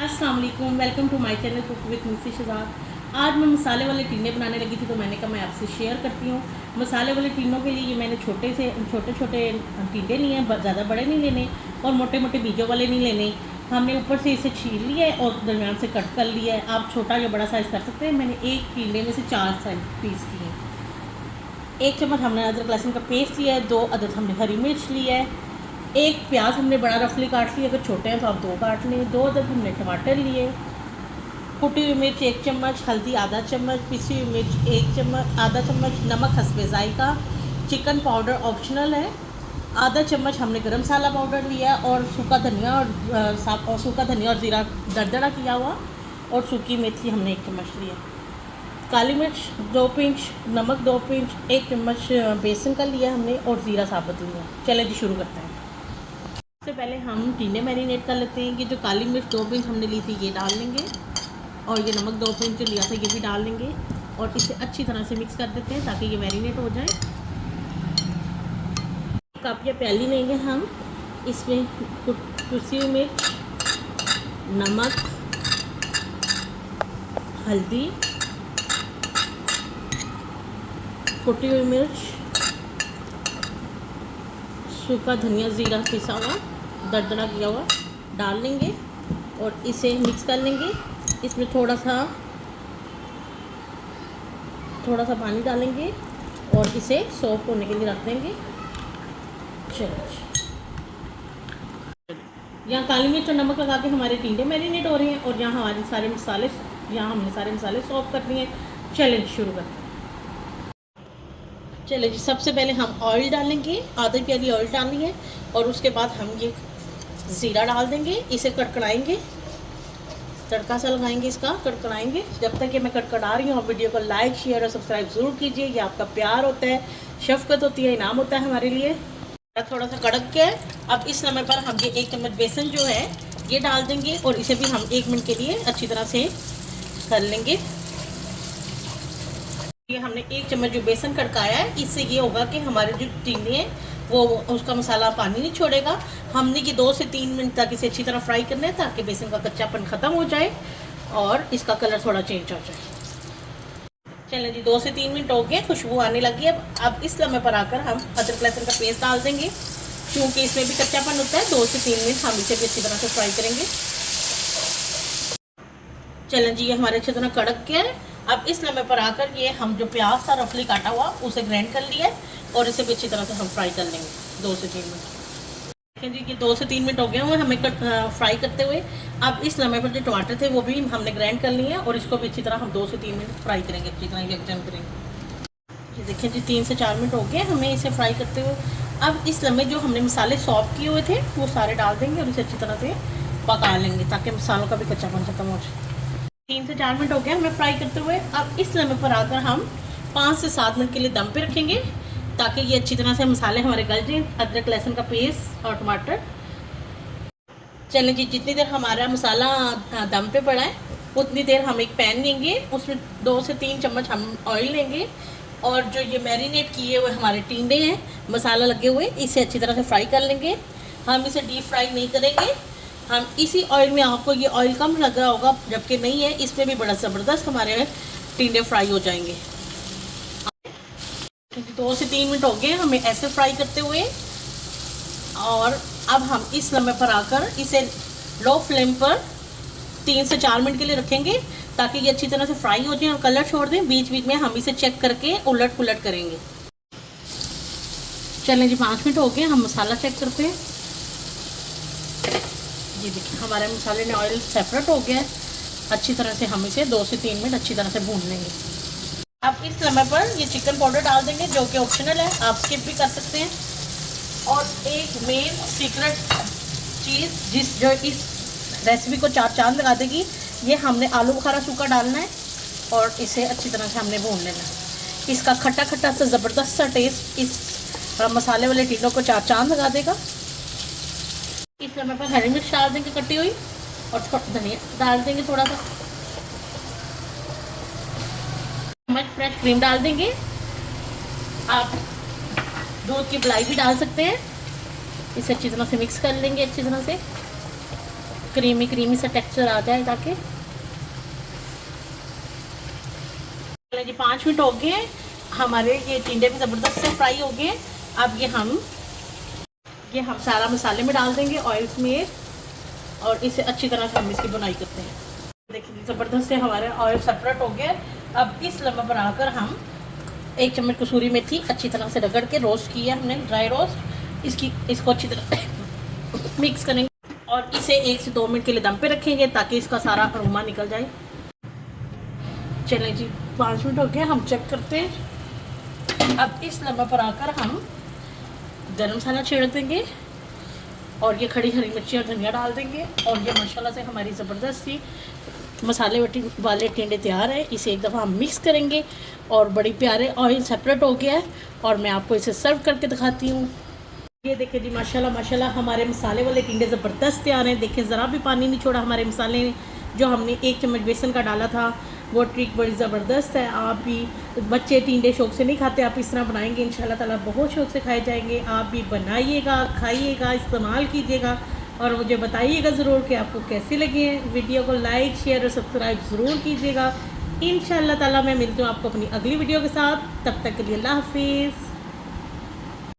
अस्सलाम वालेकुम, welcome to my channel cook with Missi Shahzad. आज मैं मसाले वाले टीने बनाने लगी थी तो मैंने कहा मैं आपसे शेयर करती हूँ। मसाले वाले टीनों के लिए ये मैंने छोटे छोटे टीने लिए हैं, ज़्यादा बड़े नहीं लेने और मोटे मोटे बीजों वाले नहीं लेने। हमने ऊपर से इसे छील लिया है और दरमियान से कट कर लिया है। आप छोटा या बड़ा साइज़ कर सकते हैं। मैंने एक टीने में से 4 साइज पीस किए हैं। 1 चम्मच हमने अदरक लहसुन का पेस्ट लिया है, 2 अदरक हमने हरी मिर्च लिया है, 1 प्याज हमने बड़ा रफली काट लिया, अगर छोटे हैं तो आप 2 काट लें, 2 अदरक हमने टमाटर लिए, कुटी हुई मिर्च 1 चम्मच, हल्दी आधा चम्मच, पिसी हुई मिर्च 1 चम्मच, आधा चम्मच, नमक हस्बे जायका, चिकन पाउडर ऑप्शनल है, आधा चम्मच हमने गरम मसाला पाउडर लिया और सूखा धनिया और ज़ीरा दरदरा किया हुआ, और सूखी मेथी हमने 1 चम्मच लिया, काली मिर्च 2 पिंच, नमक 2 पिंच, 1 चम्मच बेसन का लिया हमने और ज़ीरा साबुत लिया। चले जी शुरू करते हैं। सबसे पहले हम टीने मैरिनेट कर लेते हैं। कि जो काली मिर्च 2 पिंच हमने ली थी ये डाल लेंगे, और ये नमक 2 पिंच जो लिया था ये भी डाल लेंगे, और इसे अच्छी तरह से मिक्स कर देते हैं ताकि ये मैरिनेट हो जाए। कप या प्याली लेंगे हम, इसमें कुटी हुई मिर्च, नमक, हल्दी, कुटी हुई मिर्च, सूखा धनिया ज़ीरा पिसा हुआ दरदरा किया हुआ डाल लेंगे और इसे मिक्स कर लेंगे। इसमें थोड़ा सा पानी डालेंगे और इसे सॉफ्ट होने के लिए रख देंगे। चलो, यहाँ काली मिर्च और नमक लगा के हमारे टींडे मैरिनेट हो रहे हैं और यहाँ हमने सारे मसाले सॉफ्ट कर लिए हैं। चैलेंज शुरू करते हैं। चलिए जी, सबसे पहले हम ऑयल डालेंगे, आधी प्याली ऑयल डालनी है, और उसके बाद हम ये ज़ीरा डाल देंगे, इसे कड़कड़ाएंगे, तड़का सा लगाएंगे, इसका कड़कड़ाएंगे। जब तक कि मैं कड़कड़ा रही हूँ आप वीडियो को लाइक शेयर और सब्सक्राइब ज़रूर कीजिए। ये आपका प्यार होता है, शफ़क़त होती है, इनाम होता है हमारे लिए। थोड़ा सा कड़क के अब इस समय पर हम ये 1 चम्मच बेसन जो है ये डाल देंगे और इसे भी हम 1 मिनट के लिए अच्छी तरह से कर लेंगे। ये हमने 1 चम्मच जो बेसन कड़काया है, इससे ये होगा कि हमारे जो टीने हैं वो उसका मसाला पानी नहीं छोड़ेगा। हमने कि 2 से 3 मिनट तक इसे अच्छी तरह फ्राई करना है ताकि बेसन का कच्चापन ख़त्म हो जाए और इसका कलर थोड़ा चेंज हो जाए। चलें जी, 2 से 3 मिनट हो गए, खुशबू आने लगी है। अब इस समय पर आकर हम अदरक लहसुन का पेस्ट डाल देंगे, क्योंकि इसमें भी कच्चापन होता है। 2 से 3 मिनट हम इसे भी अच्छी तरह से फ्राई करेंगे। चलें जी, ये हमारे अच्छी तरह कड़क गया है। अब इस समय पर आकर ये हम जो प्याज था रफली काटा हुआ उसे ग्राइंड कर लिया है और इसे भी अच्छी तरह से हम फ्राई कर लेंगे 2 से 3 मिनट। देखें जी कि 2 से 3 मिनट हो गए हुए हमें फ्राई करते हुए। अब इस समय पर जो टमाटर थे वो भी हमने ग्राइंड कर लिए हैं और इसको भी अच्छी तरह हम 2 से 3 मिनट फ्राई करेंगे, अच्छी तरह यकजन करेंगे। ये देखें जी 3 से 4 मिनट हो गए हमें इसे फ्राई करते हुए। अब इस समय जो हमने मसाले सॉफ्ट किए हुए थे वो सारे डाल देंगे और इसे अच्छी तरह से पका लेंगे ताकि मसालों का भी कच्चापन खत्म हो जाए। 3 से 4 मिनट हो गए हमें फ्राई करते हुए। अब इस समय पर आकर हम 5 से 7 मिनट के लिए दम पे रखेंगे ताकि ये अच्छी तरह से मसाले हमारे गल जाएं, अदरक लहसुन का पेस्ट और टमाटर। चलें जी, जितनी देर हमारा मसाला दम पे पड़ा है उतनी देर हम एक पैन लेंगे, उसमें 2 से 3 चम्मच हम ऑयल लेंगे और जो ये मैरिनेट किए हुए हमारे टींडे हैं मसाला लगे हुए इसे अच्छी तरह से फ्राई कर लेंगे। हम इसे डीप फ्राई नहीं करेंगे, हम इसी ऑयल में, आपको ये ऑयल कम लग रहा होगा जबकि नहीं है, इसमें भी बड़ा ज़बरदस्त हमारे टींडे फ्राई हो जाएंगे। 2 से 3 मिनट हो गए हमें ऐसे फ्राई करते हुए, और अब हम इस समय पर आकर इसे लो फ्लेम पर 3 से 4 मिनट के लिए रखेंगे ताकि ये अच्छी तरह से फ्राई हो जाए और कलर छोड़ दें। बीच बीच में हम इसे चेक करके उलट पुलट करेंगे। चलें जी, 5 मिनट हो गए, हम मसाला चेक करते हैं। ये देखिए हमारे मसाले ने ऑयल सेपरेट हो गया है। अच्छी तरह से हम इसे 2 से 3 मिनट अच्छी तरह से भून लेंगे। अब इस समय पर ये चिकन पाउडर डाल देंगे जो कि ऑप्शनल है, आप स्किप भी कर सकते हैं। और एक मेन सीक्रेट चीज़ जो इस रेसिपी को 4 चांद लगा देगी, ये हमने आलू बुखारा सूखा डालना है और इसे अच्छी तरह से हमने भून लेना है। इसका खट्टा खट्टा सा ज़बरदस्त सा टेस्ट इस मसाले वाले टीनों को 4 चांद लगा देगा। इस समय पर हरी मिर्च डाल देंगे कटी हुई और धनिया डाल देंगे, थोड़ा सा चम्मच फ्रेश क्रीम डाल देंगे। आप दूध की मलाई भी डाल सकते हैं। इसे अच्छी तरह से मिक्स कर लेंगे अच्छी तरह से। क्रीमी क्रीमी सा टेक्सचर आ जाए ताकि। चलिए जी 5 मिनट हो गए, हमारे ये टिंडे भी ज़बरदस्त से फ्राई हो गए। अब ये हम सारा मसाले में डाल देंगे ऑयल में, और इसे अच्छी तरह से हम इसकी बुनाई करते हैं। देखिए ज़बरदस्त से हमारे ऑयल सेपरेट हो गया। अब इस लम्बा बनाकर हम 1 चम्मच कसूरी मेथी अच्छी तरह से रगड़ के रोस्ट किया हमने, ड्राई रोस्ट। इसको अच्छी तरह मिक्स करेंगे और इसे 1 से 2 मिनट के लिए दम पे रखेंगे ताकि इसका सारा अरोमा निकल जाए। चलें जी 5 मिनट हो गए, हम चेक करते हैं। अब इस लम्बा पर आकर हम गरम मसाला छिड़क देंगे और ये खड़ी हरी मिर्ची और धनिया डाल देंगे, और ये माशाल्लाह से हमारी ज़बरदस्त सी मसाले वाले टिंडे तैयार है। इसे एक दफ़ा हम मिक्स करेंगे और बड़ी प्यारे ऑयल सेपरेट हो गया है, और मैं आपको इसे सर्व करके दिखाती हूँ। ये देखिए जी माशाल्लाह माशाल्लाह हमारे मसाले वाले टिंडे ज़बरदस्त तैयार हैं। देखें ज़रा भी पानी नहीं छोड़ा हमारे मसाले ने। जो हमने 1 चम्मच बेसन का डाला था वो ट्रिक बड़ी ज़बरदस्त है। आप भी, बच्चे टिंडे शौक से नहीं खाते, आप इस तरह बनाएंगे इंशाल्लाह ताला बहुत शौक से खाए जाएंगे। आप भी बनाइएगा, खाइएगा, इस्तेमाल कीजिएगा और मुझे बताइएगा ज़रूर कि आपको कैसे लगे हैं। वीडियो को लाइक शेयर और सब्सक्राइब ज़रूर कीजिएगा। इंशाल्लाह ताला मैं मिलती हूँ आपको अपनी अगली वीडियो के साथ। तब तक के लिए अल्लाह हाफिज़।